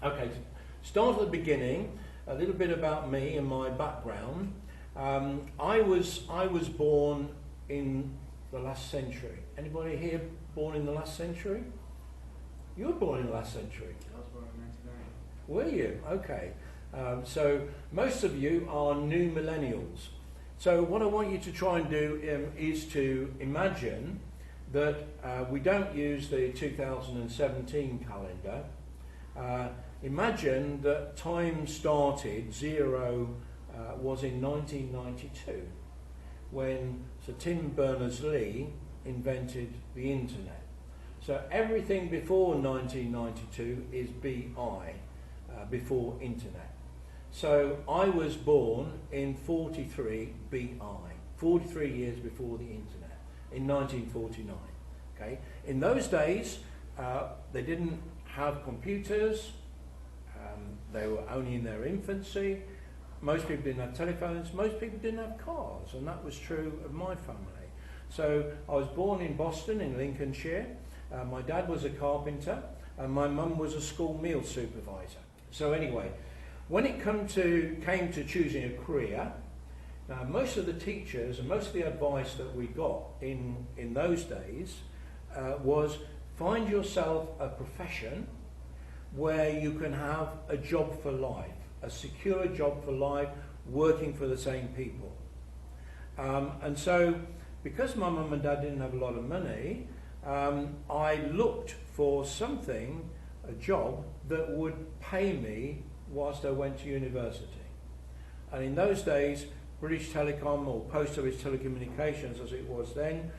Okay, to start at the beginning, a little bit about me and my background. I was born in the last century. Anybody here born in the last century? You were born in the last century. I was born in 1990. Were you? Okay. So most of you are new millennials. So what I want you to try and do is to imagine that we don't use the 2017 calendar. Imagine that time started, zero, was in 1992, when Sir Tim Berners-Lee invented the internet. So everything before 1992 is BI, before internet. So I was born in 43 BI, 43 years before the internet, in 1949. Okay? In those days, they didn't have computers. They were only in their infancy. Most people didn't have telephones. Most people didn't have cars, and that was true of my family. So I was born in Boston, in Lincolnshire. My dad was a carpenter, and my mum was a school meal supervisor. So anyway, when it came to choosing a career, now most of the teachers and most of the advice that we got in those days was find yourself a profession where you can have a job for life, a secure job for life, working for the same people. And so, because my mum and dad didn't have a lot of money, I looked for something, a job, that would pay me whilst I went to university. And in those days, British Telecom, or Post Office Telecommunications as it was then,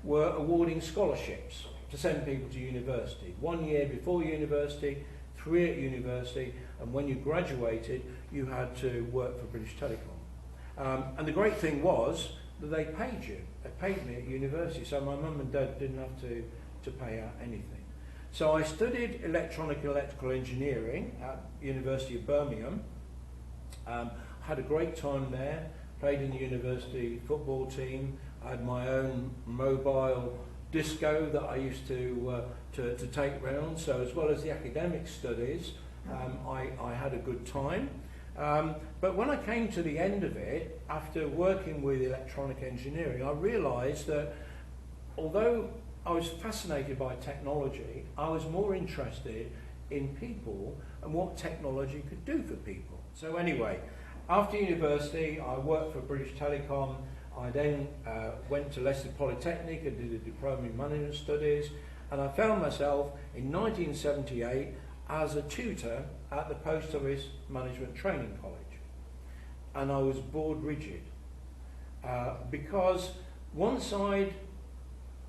were awarding scholarships to send people to university. 1 year before university, 3 at university, and when you graduated, you had to work for British Telecom. And the great thing was that they paid you. They paid me at university, so my mum and dad didn't have to pay out anything. So I studied electrical engineering at University of Birmingham. Had a great time there, played in the university football team. I had my own mobile disco that I used to take round. So as well as the academic studies, I had a good time. But when I came to the end of it, after working with electronic engineering, I realised that although I was fascinated by technology, I was more interested in people and what technology could do for people. So anyway, after university, I worked for British Telecom. I then went to Leicester Polytechnic and did a diploma in management studies, and I found myself in 1978 as a tutor at the Post Office Management Training College. And I was bored rigid because once I'd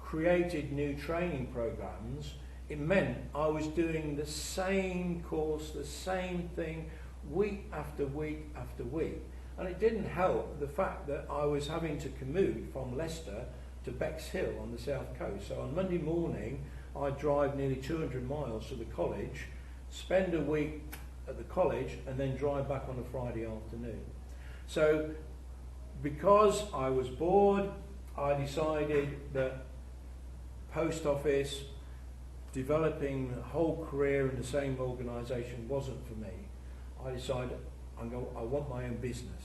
created new training programs, it meant I was doing the same course, the same thing, week after week after week. And it didn't help the fact that I was having to commute from Leicester to Bexhill on the south coast. So on Monday morning, I'd drive nearly 200 miles to the college, spend a week at the college, and then drive back on a Friday afternoon. So because I was bored, I decided that post office, developing a whole career in the same organisation wasn't for me. I decided I want my own business.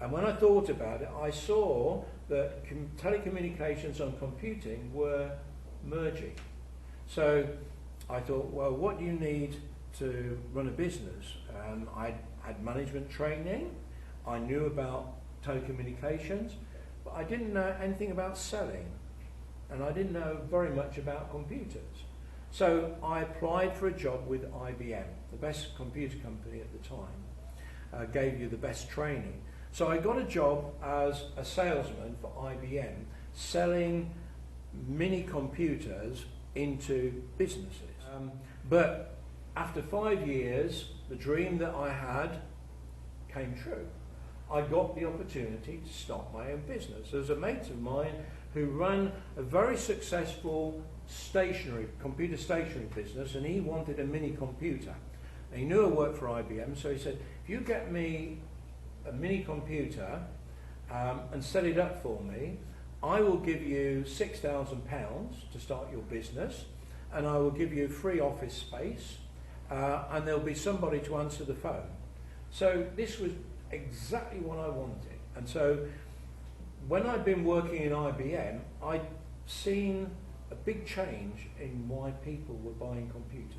And when I thought about it, I saw that telecommunications and computing were merging. So I thought, well, what do you need to run a business? I had management training, I knew about telecommunications, but I didn't know anything about selling, and I didn't know very much about computers. So I applied for a job with IBM, the best computer company at the time, gave you the best training. So I got a job as a salesman for IBM, selling mini computers into businesses. But after 5 years, the dream that I had came true. I got the opportunity to start my own business. There was a mate of mine who ran a very successful computer stationery business, and he wanted a mini computer. And he knew I worked for IBM, so he said, if you get me a mini computer and set it up for me, I will give you £6,000 to start your business, and I will give you free office space, and there'll be somebody to answer the phone. So this was exactly what I wanted. And so when I'd been working in IBM, I'd seen a big change in why people were buying computers.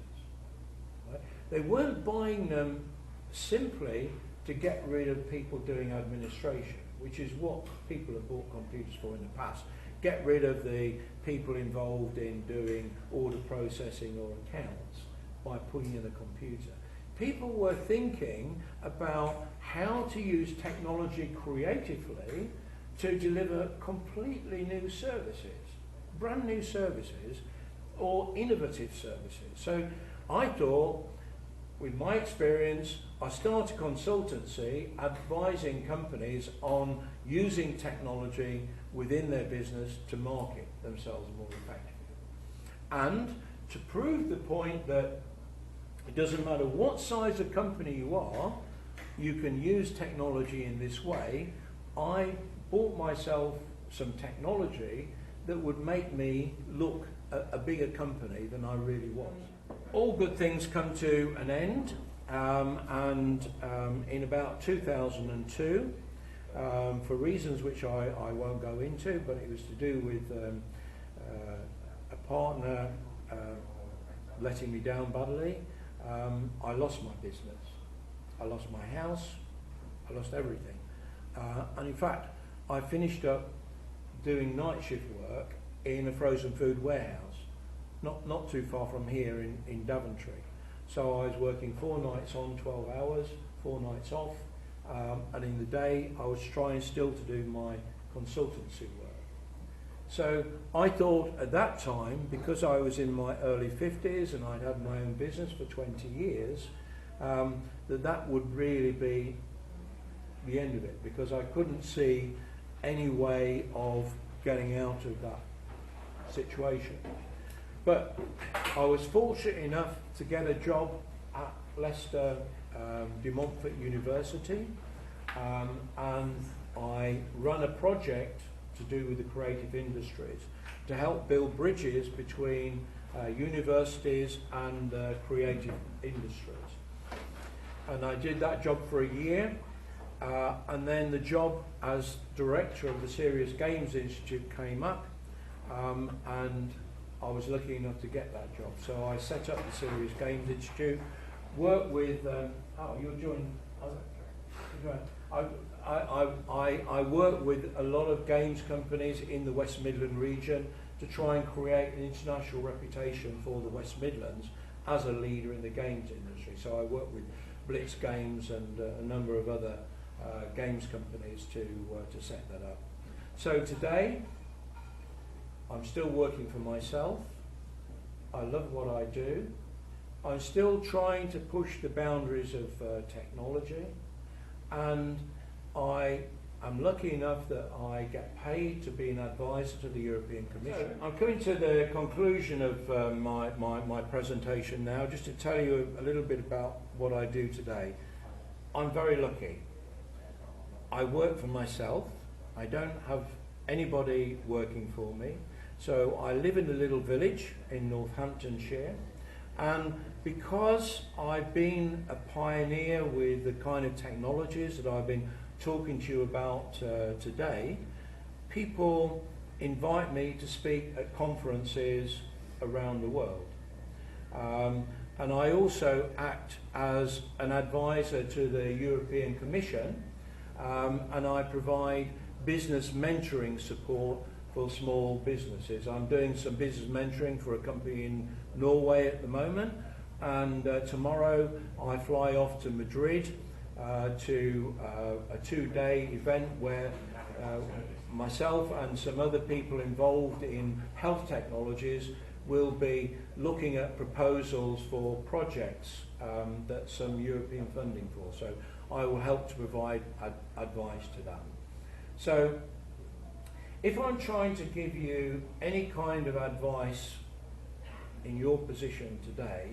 Right? They weren't buying them simply to get rid of people doing administration, which is what people have bought computers for in the past. Get rid of the people involved in doing order processing or accounts by putting in a computer. People were thinking about how to use technology creatively to deliver completely new services, brand new services, or innovative services. So I thought, with my experience, I started a consultancy advising companies on using technology within their business to market themselves more effectively. And to prove the point that it doesn't matter what size of company you are, you can use technology in this way, I bought myself some technology that would make me look a bigger company than I really was. All good things come to an end, and in about 2002, for reasons which I won't go into, but it was to do with a partner letting me down badly. I lost my business, I lost my house, I lost everything. And in fact, I finished up doing night shift work in a frozen food warehouse, not too far from here in Daventry. So I was working 4 nights on, 12 hours, 4 nights off, and in the day I was trying still to do my consultancy work. So I thought at that time, because I was in my early 50s and I'd had my own business for 20 years, that would really be the end of it, because I couldn't see any way of getting out of that situation. But I was fortunate enough to get a job at Leicester de Montfort University, and I run a project to do with the creative industries to help build bridges between universities and creative industries. And I did that job for a year, and then the job as director of the Serious Games Institute came up, and I was lucky enough to get that job. So I set up the Serious Games Institute, worked with, you're joining, I work with a lot of games companies in the West Midland region to try and create an international reputation for the West Midlands as a leader in the games industry. So I work with Blitz Games and a number of other games companies to set that up. So today, I'm still working for myself. I love what I do. I'm still trying to push the boundaries of technology, and I am lucky enough that I get paid to be an advisor to the European Commission. So I'm coming to the conclusion of my presentation now, just to tell you a little bit about what I do today. I'm very lucky. I work for myself. I don't have anybody working for me. So I live in a little village in Northamptonshire, and because I've been a pioneer with the kind of technologies that I've been talking to you about today, people invite me to speak at conferences around the world. And I also act as an advisor to the European Commission, and I provide business mentoring support for small businesses. I'm doing some business mentoring for a company in Norway at the moment, and tomorrow I fly off to Madrid to a 2-day event where myself and some other people involved in health technologies will be looking at proposals for projects that some European funding for. So I will help to provide advice to that. So if I'm trying to give you any kind of advice in your position today,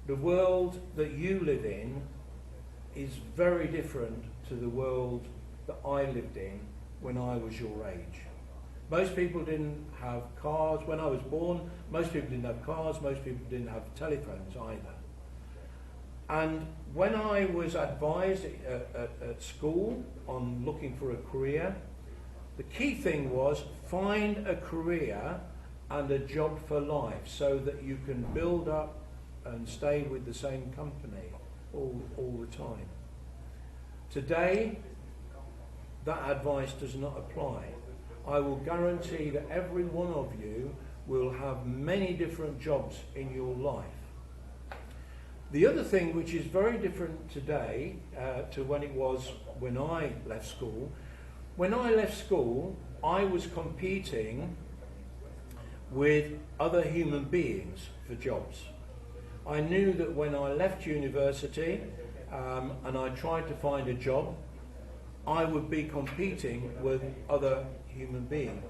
the world that you live in is very different to the world that I lived in when I was your age. Most people didn't have cars. When I was born, most people didn't have cars, most people didn't have telephones either. And when I was advised at school on looking for a career, the key thing was find a career and a job for life so that you can build up and stay with the same company all the time. Today, that advice does not apply. I will guarantee that every one of you will have many different jobs in your life. The other thing which is very different today to when it was when I left school, I was competing with other human beings for jobs. I knew that when I left university and I tried to find a job, I would be competing with other human beings.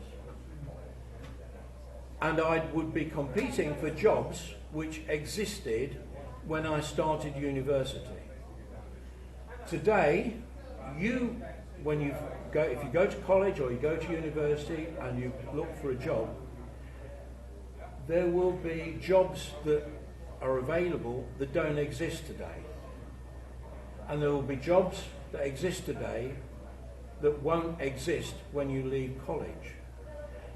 And I would be competing for jobs which existed when I started university. Today, if you go to college or you go to university and you look for a job, there will be jobs that are available that don't exist today. And there will be jobs that exist today that won't exist when you leave college.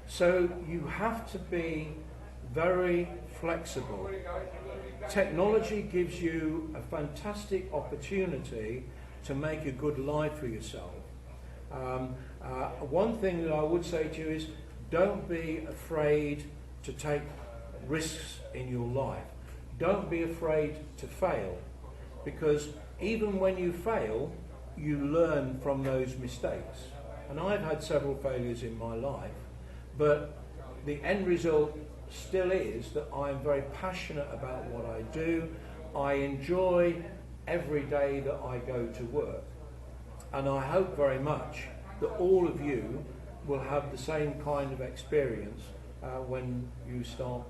So you have to be very flexible. Technology gives you a fantastic opportunity to make a good life for yourself. One thing that I would say to you is don't be afraid to take risks in your life. Don't be afraid to fail, because even when you fail, you learn from those mistakes. And I've had several failures in my life, but the end result still is that I'm very passionate about what I do. I enjoy every day that I go to work. And I hope very much that all of you will have the same kind of experience when you start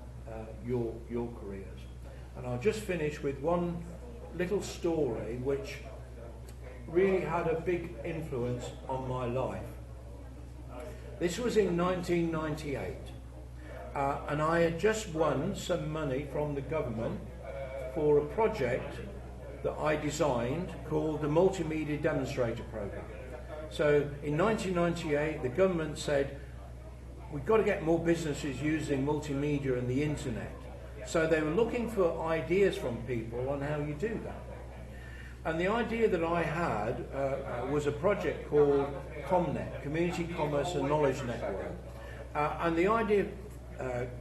your careers. And I'll just finish with one little story which really had a big influence on my life. This was in 1998. And I had just won some money from the government for a project that I designed called the Multimedia Demonstrator Programme. So in 1998, the government said, we've got to get more businesses using multimedia and the internet. So they were looking for ideas from people on how you do that. And the idea that I had was a project called ComNet, Community Commerce and Knowledge Network. And the idea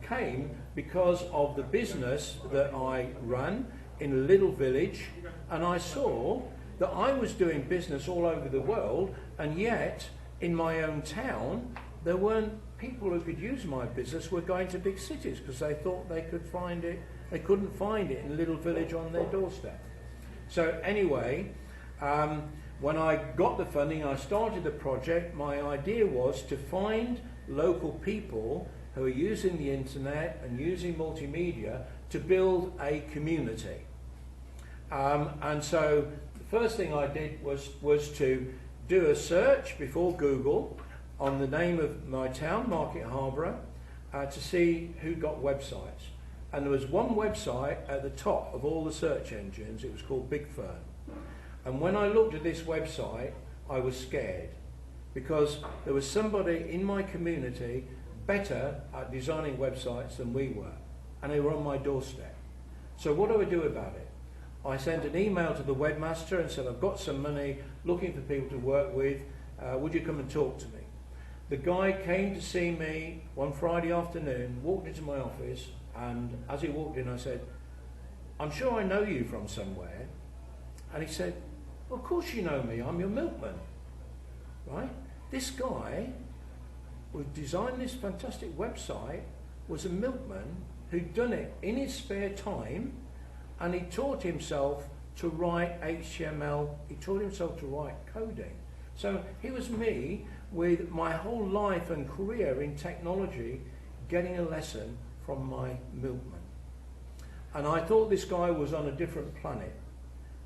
came because of the business that I ran in a little village, and I saw that I was doing business all over the world, and yet in my own town there weren't people who could use my business were going to big cities because they thought they couldn't find it in a little village on their doorstep. So anyway, when I got the funding, I started the project. My idea was to find local people who are using the internet and using multimedia to build a community. And so the first thing I did was to do a search before Google on the name of my town, Market Harborough, to see who got websites. And there was one website at the top of all the search engines. It was called Big Fern. And when I looked at this website, I was scared, because there was somebody in my community better at designing websites than we were, and they were on my doorstep. So what do I do about it? I sent an email to the webmaster and said, I've got some money, looking for people to work with, would you come and talk to me? The guy came to see me one Friday afternoon, walked into my office, and as he walked in I said, I'm sure I know you from somewhere. And he said, well, of course you know me, I'm your milkman. Right? This guy who designed this fantastic website was a milkman who'd done it in his spare time, and he taught himself to write HTML, he taught himself to write coding. So he was me with my whole life and career in technology, getting a lesson from my milkman. And I thought this guy was on a different planet,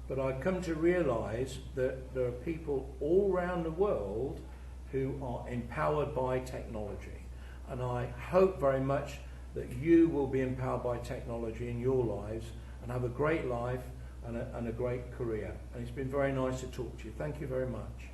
but I'd come to realize that there are people all around the world who are empowered by technology. And I hope very much that you will be empowered by technology in your lives and have a great life and a great career. And it's been very nice to talk to you. Thank you very much.